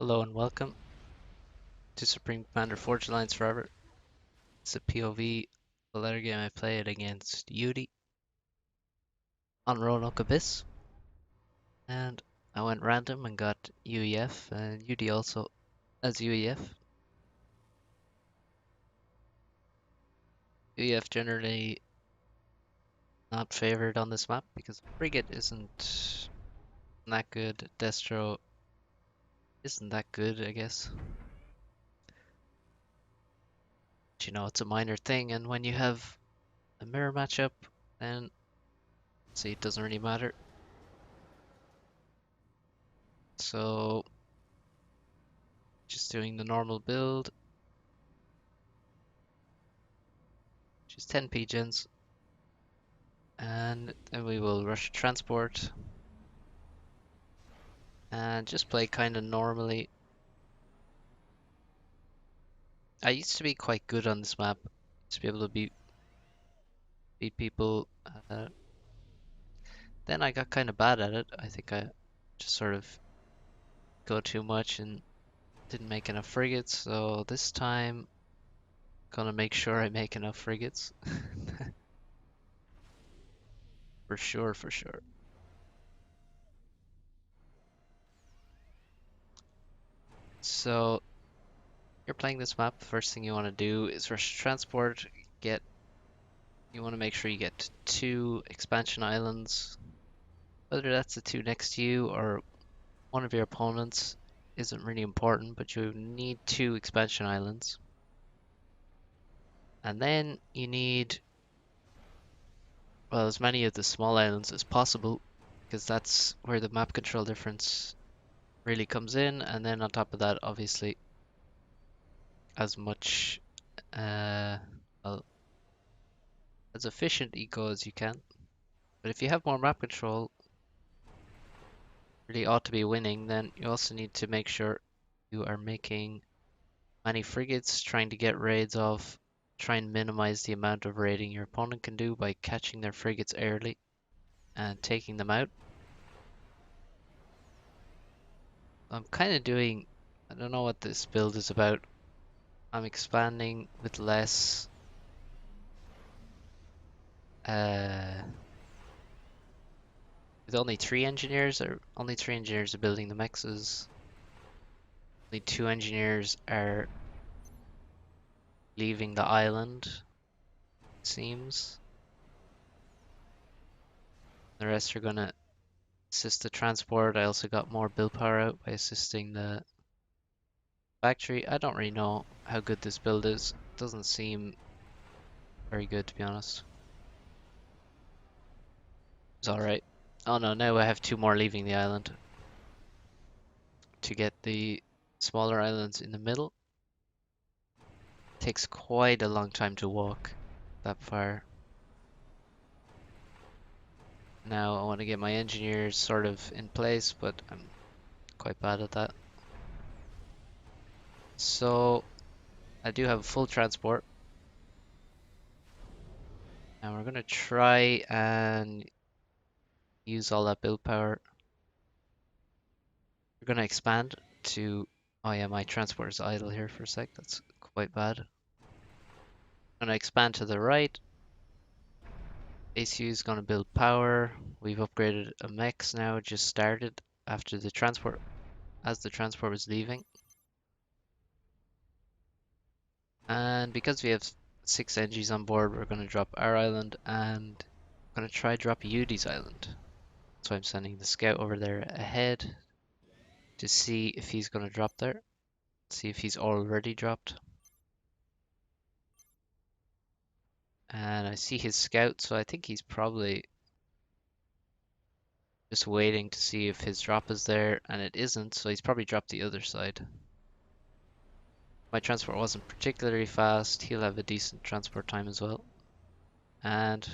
Hello and welcome to Supreme Commander Forge Alliance Forever. It's a POV, the latter game I played against Yudi on Roanoke Abyss, and I went random and got UEF, and Yudi also as UEF. UEF generally not favored on this map because Frigate isn't that good, Destro isn't that good, I guess. But you know, it's a minor thing, and when you have a mirror matchup, then see, it doesn't really matter. So just doing the normal build, just 10 pigeons, and then we will rush transport and just play kind of normally. I used to be quite good on this map, to be able to beat people. Then I got kind of bad at it. I think I just sort of go too much and didn't make enough frigates. So this time, gonna make sure I make enough frigates. For sure, for sure. So you're playing this map, the first thing you want to do is rush transport. You want to make sure you get 2 expansion islands. Whether that's the 2 next to you or one of your opponents isn't really important, but you need 2 expansion islands. And then you need, well, as many of the small islands as possible, because that's where the map control difference really comes in. And then on top of that, obviously, as much, well, as efficient eco as you can. But if you have more map control, really ought to be winning, then you also need to make sure you are making many frigates, trying to get raids off, try and minimize the amount of raiding your opponent can do by catching their frigates early and taking them out. I'm kind of doing, I don't know what this build is about. I'm expanding with less, uh, with only 3 engineers, or only 3 engineers are building the mexes. Only 2 engineers are leaving the island, it seems. The rest are gonna assist the transport. I also got more build power out by assisting the factory. I don't really know how good this build is. It doesn't seem very good, to be honest. It's alright. Oh no, now I have 2 more leaving the island to get the smaller islands in the middle. It takes quite a long time to walk that far. Now I want to get my engineers sort of in place, but I'm quite bad at that. So I do have full transport. And we're gonna try and use all that build power. We're gonna expand to, oh yeah, my transport is idle here for a sec. That's quite bad. I'm gonna expand to the right. ACU is gonna build power. We've upgraded a mechs now, just started after the transport, as the transport was leaving. And because we have 6 NGs on board, we're gonna drop our island and I'm gonna try drop Yudi's island. So I'm sending the scout over there ahead to see if he's gonna drop there. See if he's already dropped. And I see his scout, so I think he's probably just waiting to see if his drop is there, and it isn't, so he's probably dropped the other side. My transport wasn't particularly fast. He'll have a decent transport time as well. And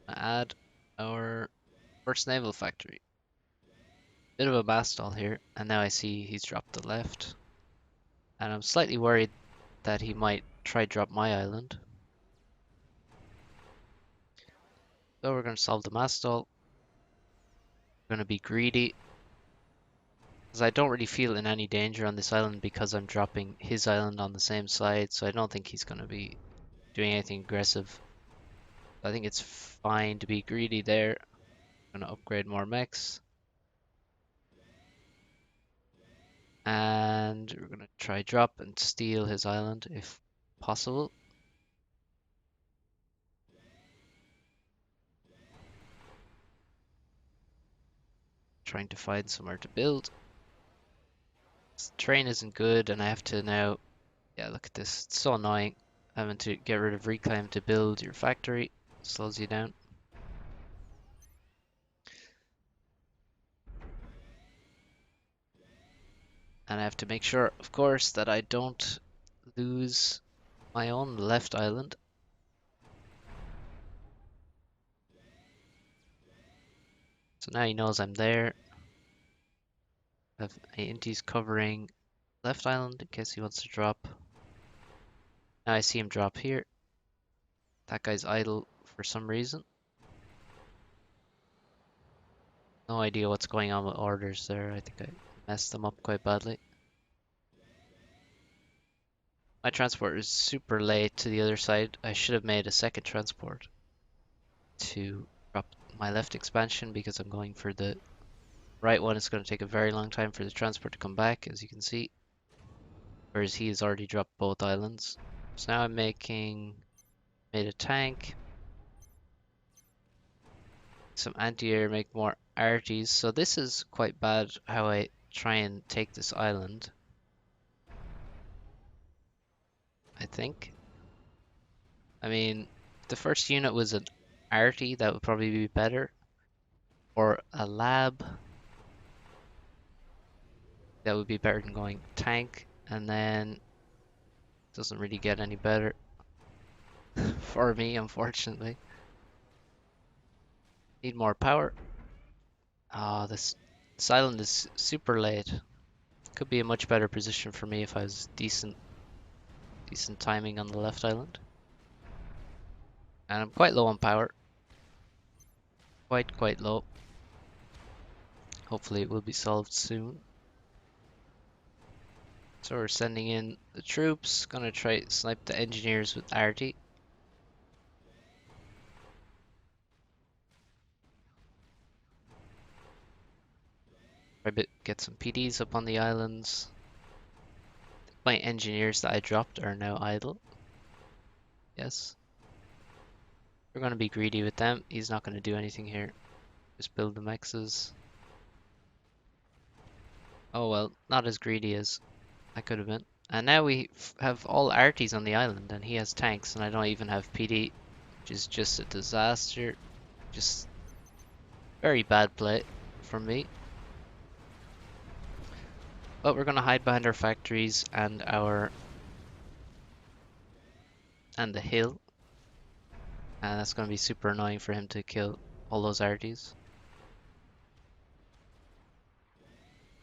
add our first naval factory. Bit of a mass stall here, and now I see he's dropped the left. And I'm slightly worried that he might try drop my island. So we're going to solve the mass stall. We're going to be greedy. Because I don't really feel in any danger on this island because I'm dropping his island on the same side, so I don't think he's going to be doing anything aggressive. I think it's fine to be greedy there. I'm going to upgrade more mechs. And we're going to try drop and steal his island if possible. Trying to find somewhere to build. This terrain isn't good and I have to now... Yeah, look at this. It's so annoying having to get rid of reclaim to build your factory. Slows you down. And I have to make sure, of course, that I don't lose my own left island. So now he knows I'm there. I have Inti's covering left island in case he wants to drop. Now I see him drop here. That guy's idle for some reason. No idea what's going on with orders there. I think I messed them up quite badly. My transport is super late to the other side. I should have made a second transport to drop my left expansion because I'm going for the right one. It's going to take a very long time for the transport to come back, as you can see. Whereas he has already dropped both islands. So now I'm made a tank. Some anti-air, make more arties. So this is quite bad how I try and take this island. I think. I mean, if the first unit was an arty, that would probably be better. Or a lab. That would be better than going tank. And then doesn't really get any better for me, unfortunately. Need more power. Ah, this island is super late. Could be a much better position for me if I was decent timing on the left island. And I'm quite low on power. Quite low. Hopefully it will be solved soon. So we're sending in the troops. Gonna try to snipe the engineers with arty. Try to get some PDs up on the islands. My engineers that I dropped are now idle. Yes. We're gonna be greedy with them. He's not gonna do anything here. Just build the mexes. Oh well, not as greedy as I could have been. And now we have all arties on the island and he has tanks and I don't even have PD, which is just a disaster. Just very bad play from me. But we're gonna hide behind our factories and the hill. And that's gonna be super annoying for him to kill all those arties.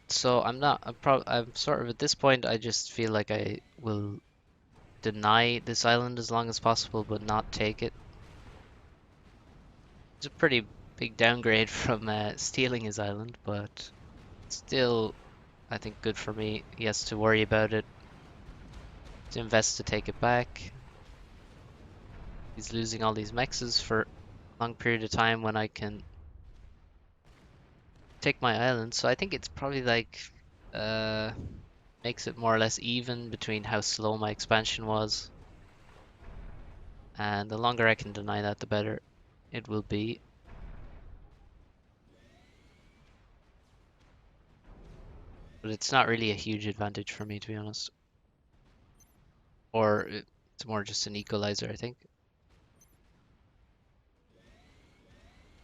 So I'm sort of at this point I just feel like I will deny this island as long as possible but not take it. It's a pretty big downgrade from stealing his island, but still I think good for me. He has to worry about it, to invest to take it back. He's losing all these mexes for a long period of time when I can take my island. So I think it's probably like makes it more or less even between how slow my expansion was. And the longer I can deny that, the better it will be. But it's not really a huge advantage for me, to be honest. Or it's more just an equalizer, I think.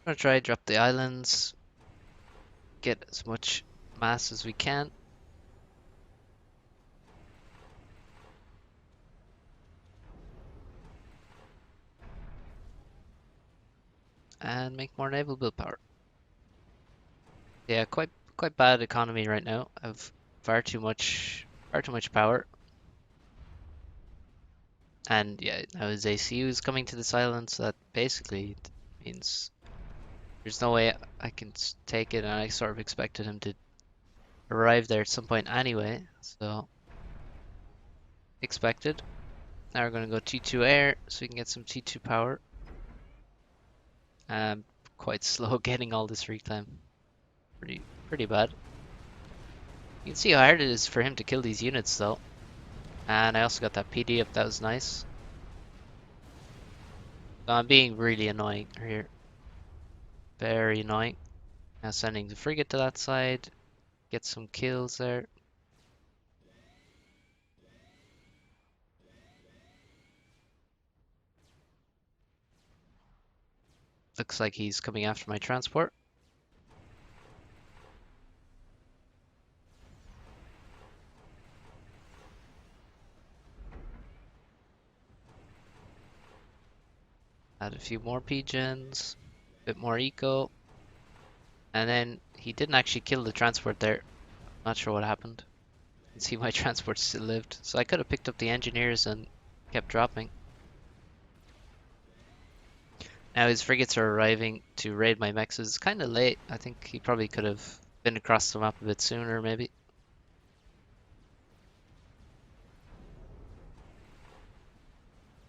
I'm gonna try drop the islands, get as much mass as we can. And make more naval build power. Yeah, quite bad economy right now. I've far too much power. And yeah, now his ACU is coming to this island, so that basically means there's no way I can take it, and I sort of expected him to arrive there at some point anyway, so expected. Now we're gonna go T2 air so we can get some T2 power. Quite slow getting all this reclaim. Pretty bad. You can see how hard it is for him to kill these units though. And I also got that PD up, that was nice. So I'm being really annoying here. Very annoying. Now sending the frigate to that side. Get some kills there. Looks like he's coming after my transport. Add a few more pigeons. Bit more eco. And then he didn't actually kill the transport there. Not sure what happened. You can see my transport still lived. So I could have picked up the engineers and kept dropping. Now his frigates are arriving to raid my mechs. It's kind of late. I think he probably could have been across the map a bit sooner, maybe.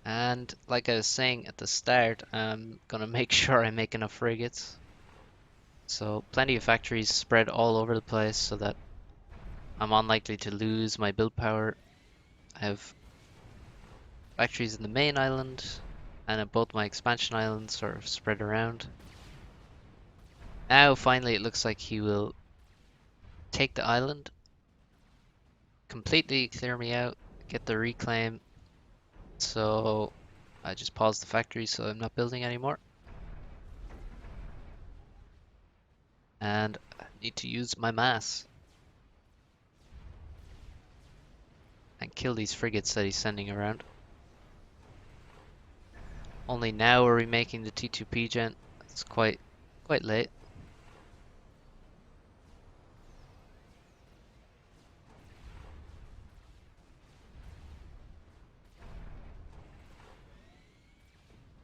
And like I was saying at the start, I'm gonna make sure I make enough frigates. So plenty of factories spread all over the place so that I'm unlikely to lose my build power. I have factories in the main island and at both my expansion islands sort of spread around. Now finally it looks like he will take the island, completely clear me out, get the reclaim. So I just paused the factory so I'm not building anymore. And I need to use my mass and kill these frigates that he's sending around. Only now are we making the T2P gen. It's quite late.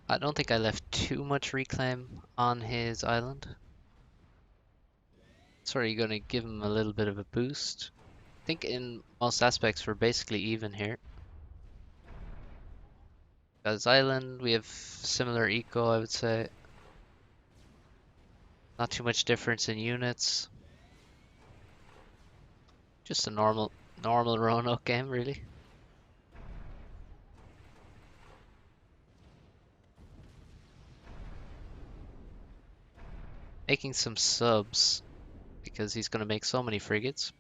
I don't think I left too much reclaim on his island. Sort of gonna give him a little bit of a boost. I think in most aspects we're basically even here. Got his island, we have similar eco, I would say. Not too much difference in units. Just a normal Roanoke game, really. Making some subs because he's gonna make so many frigates.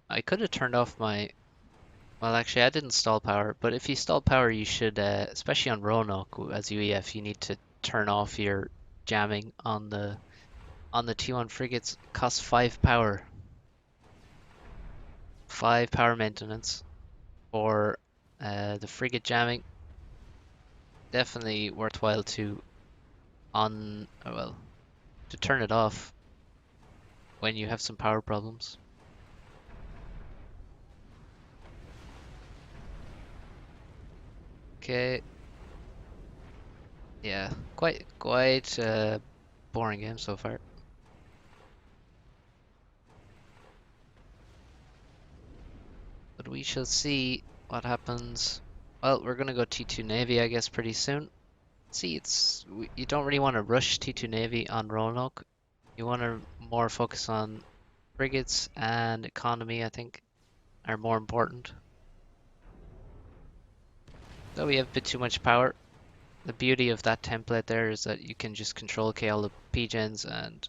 I could have turned off my... Well, actually, I didn't stall power, but if you stall power, you should, especially on Roanoke as UEF, you need to turn off your jamming on the T1 frigates. It costs 5 power. 5 power maintenance for the frigate jamming. Definitely worthwhile to to turn it off when you have some power problems. Okay. Yeah, quite boring game so far. But we shall see what happens. Well, we're gonna go T2 Navy, I guess, pretty soon. See, you don't really want to rush T2 Navy on Roanoke. You want to more focus on frigates and economy, I think, are more important. Though we have a bit too much power. The beauty of that template there is that you can just control K all the PGens and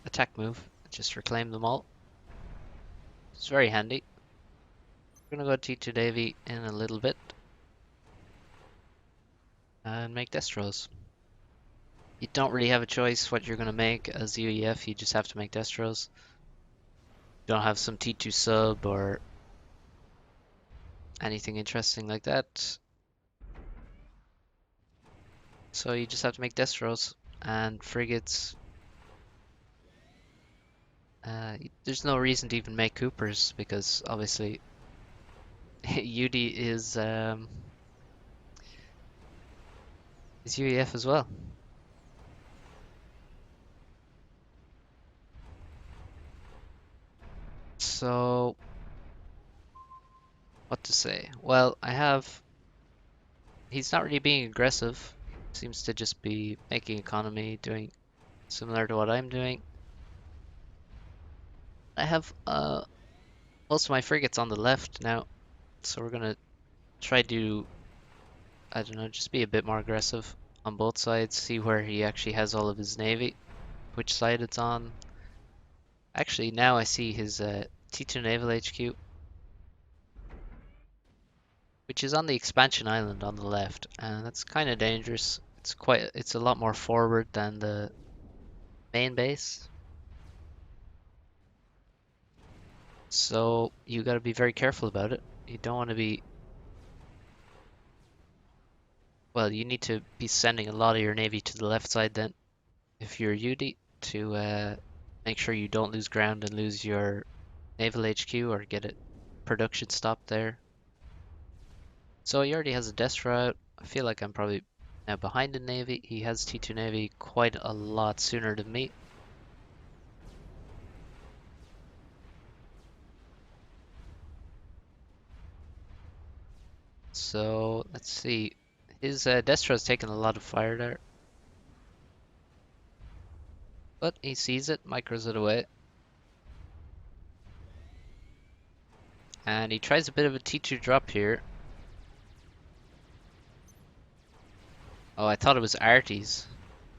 attack move, just reclaim them all. It's very handy. We're gonna go T2 Navy in a little bit and make Destros. You don't really have a choice what you're gonna make as UEF, you just have to make Destros. You don't have some T2 sub or anything interesting like that. So you just have to make Destros and frigates. There's no reason to even make Coopers because obviously Yudi is UEF as well. So, what to say? Well, he's not really being aggressive. Seems to just be making economy, doing similar to what I'm doing. I have most of my frigates on the left now, so we're gonna try to, I don't know, just be a bit more aggressive on both sides, see where he actually has all of his navy, which side it's on. Actually, now I see his T2 Naval HQ, which is on the expansion island on the left, and that's kind of dangerous. It's a lot more forward than the main base. So you got to be very careful about it. You don't want to be, well, you need to be sending a lot of your navy to the left side then, if you're Yudi, to make sure you don't lose ground and lose your naval HQ or get it production stopped there. So he already has a Destra out. I feel like I'm probably now behind in Navy. He has T2 Navy quite a lot sooner than me. So let's see. His Destra has taken a lot of fire there. But he sees it, micros it away. And he tries a bit of a T2 drop here. Oh, I thought it was arties.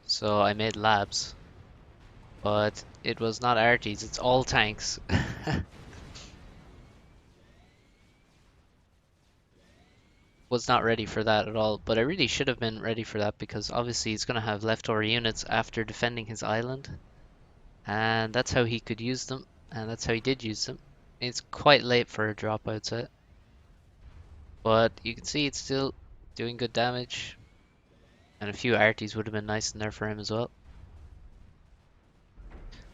So I made labs. But it was not arties, it's all tanks. Was not ready for that at all, but I really should have been ready for that because obviously he's going to have leftover units after defending his island, and that's how he could use them, and that's how he did use them. It's quite late for a drop, I would say, but you can see it's still doing good damage, and a few arties would have been nice in there for him as well.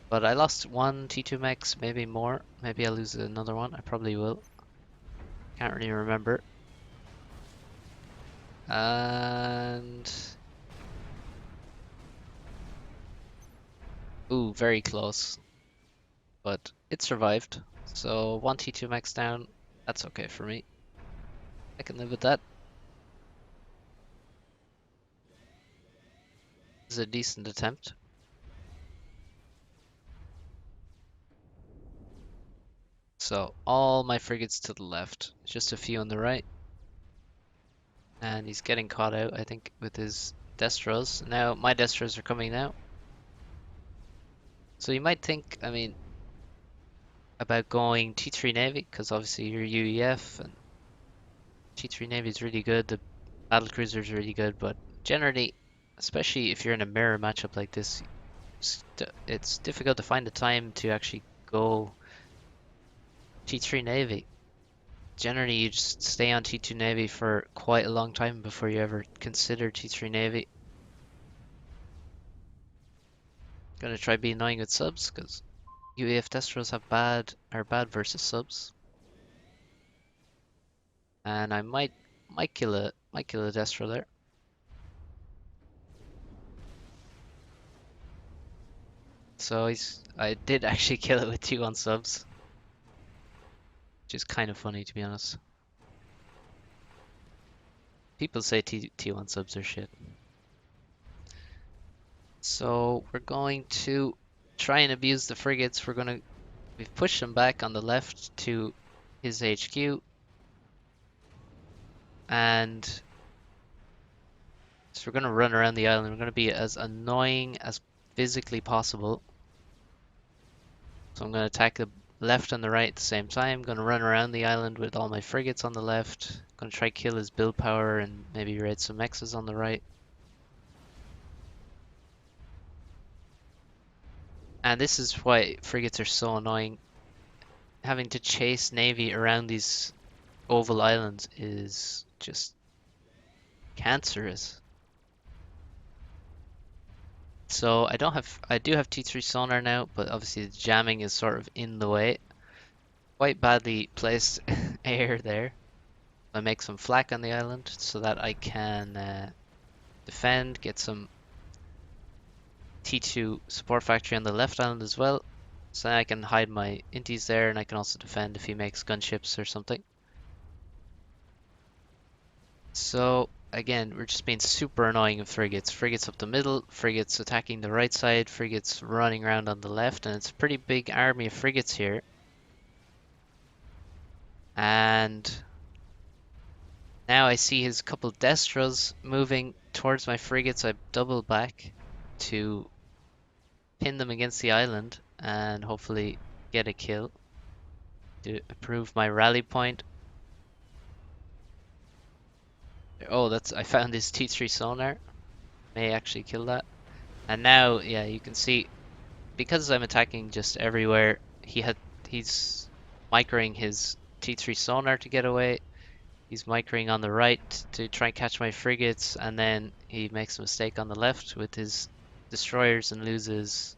But I lost one T2 mechs, maybe more. Maybe I'll lose another one. I probably will. Can't really remember. And ooh, very close. But it survived. So one T2 max down, that's okay for me. I can live with that. This is a decent attempt. So all my frigates to the left, just a few on the right. And he's getting caught out, I think, with his Destros. Now my Destros are coming now. So you might think, I mean, about going T3 Navy, because obviously you're UEF and T3 Navy is really good, the battle cruiser is really good, but generally, especially if you're in a mirror matchup like this, it's difficult to find the time to actually go T3 Navy. Generally, you just stay on T2 Navy for quite a long time before you ever consider T3 Navy. Gonna try being annoying with subs, because UEF Destros are bad versus subs. And I might kill a Destro there. So I did actually kill it with 2 on subs, which is kind of funny to be honest. People say T1 subs are shit. So we're going to try and abuse the frigates. We've pushed them back on the left to his HQ. And so we're going to run around the island. We're going to be as annoying as physically possible. So I'm going to attack the left and the right at the same time. I'm going to run around the island with all my frigates on the left. I'm going to try kill his build power and maybe raid some mexes on the right. And this is why frigates are so annoying. Having to chase navy around these oval islands is just cancerous. So I do have T3 sonar now, but obviously the jamming is sort of in the way. Quite badly placed air there. I make some flak on the island so that I can defend, get some T2 support factory on the left island as well. So then I can hide my inties there, and I can also defend if he makes gunships or something. So again, we're just being super annoying with frigates. Frigates up the middle, frigates attacking the right side, frigates running around on the left, and it's a pretty big army of frigates here. And now I see his couple Destros moving towards my frigates. I double back to pin them against the island and hopefully get a kill to improve my rally point. Oh, I found this T3 sonar. May actually kill that. And now, yeah, you can see because I'm attacking just everywhere, he's microing his T3 sonar to get away. He's microing on the right to try and catch my frigates, and then he makes a mistake on the left with his destroyers and loses.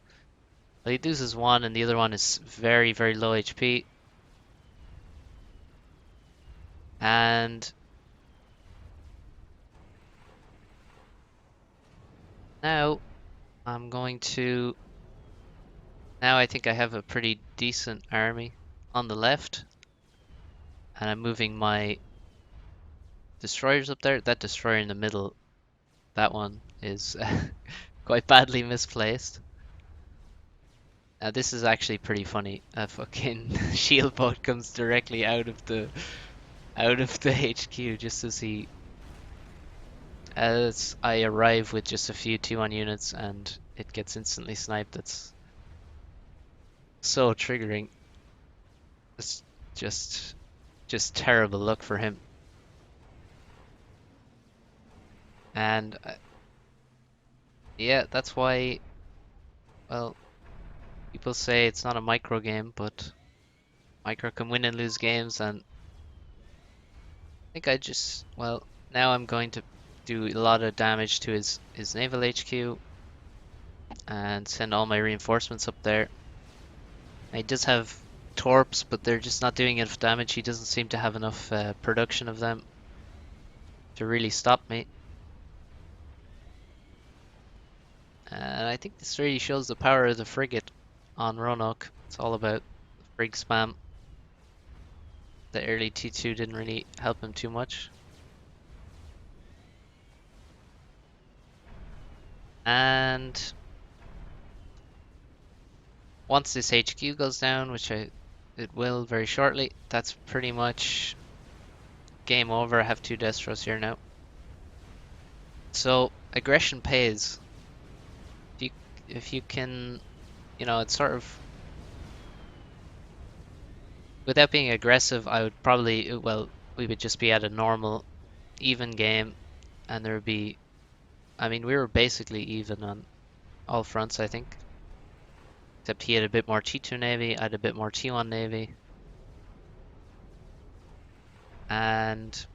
Well, he loses one, and the other one is very, very low HP. And now I'm going to. Now I think I have a pretty decent army on the left, and I'm moving my destroyers up there. That destroyer in the middle, that one is quite badly misplaced. Now this is actually pretty funny. A fucking shield boat comes directly out of the HQ just as I arrive with just a few T1 units and it gets instantly sniped. That's so triggering. It's just just terrible luck for him. And yeah, that's why, well, people say it's not a micro game, but micro can win and lose games, and I think well, now I'm going to do a lot of damage to his naval HQ and send all my reinforcements up there. He does have torps, but they're just not doing enough damage. He doesn't seem to have enough production of them to really stop me. And I think this really shows the power of the frigate on Roanoke. It's all about frig spam. The early T2 didn't really help him too much. And once this HQ goes down, which it will very shortly, that's pretty much game over. I have 2 Destros here now. So aggression pays. If you can, it's sort of without being aggressive, I would probably, well, we would just be at a normal, even game, and there would be, I mean, we were basically even on all fronts, I think. Except he had a bit more T2 Navy, I had a bit more T1 Navy. And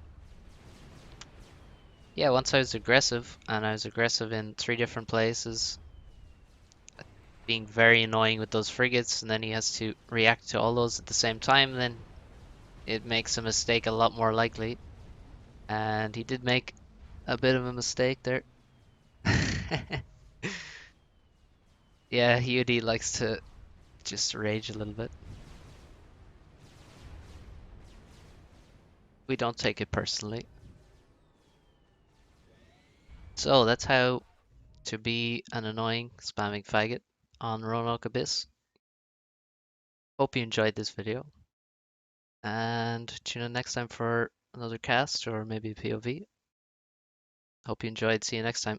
yeah, once I was aggressive, and I was aggressive in 3 different places, being very annoying with those frigates, and then he has to react to all those at the same time, then it makes a mistake a lot more likely. And he did make a bit of a mistake there. Yeah, Yudi likes to just rage a little bit. We don't take it personally. So that's how to be an annoying spamming faggot on Roanoke Abyss. Hope you enjoyed this video, and tune in next time for another cast or maybe a POV. Hope you enjoyed. See you next time.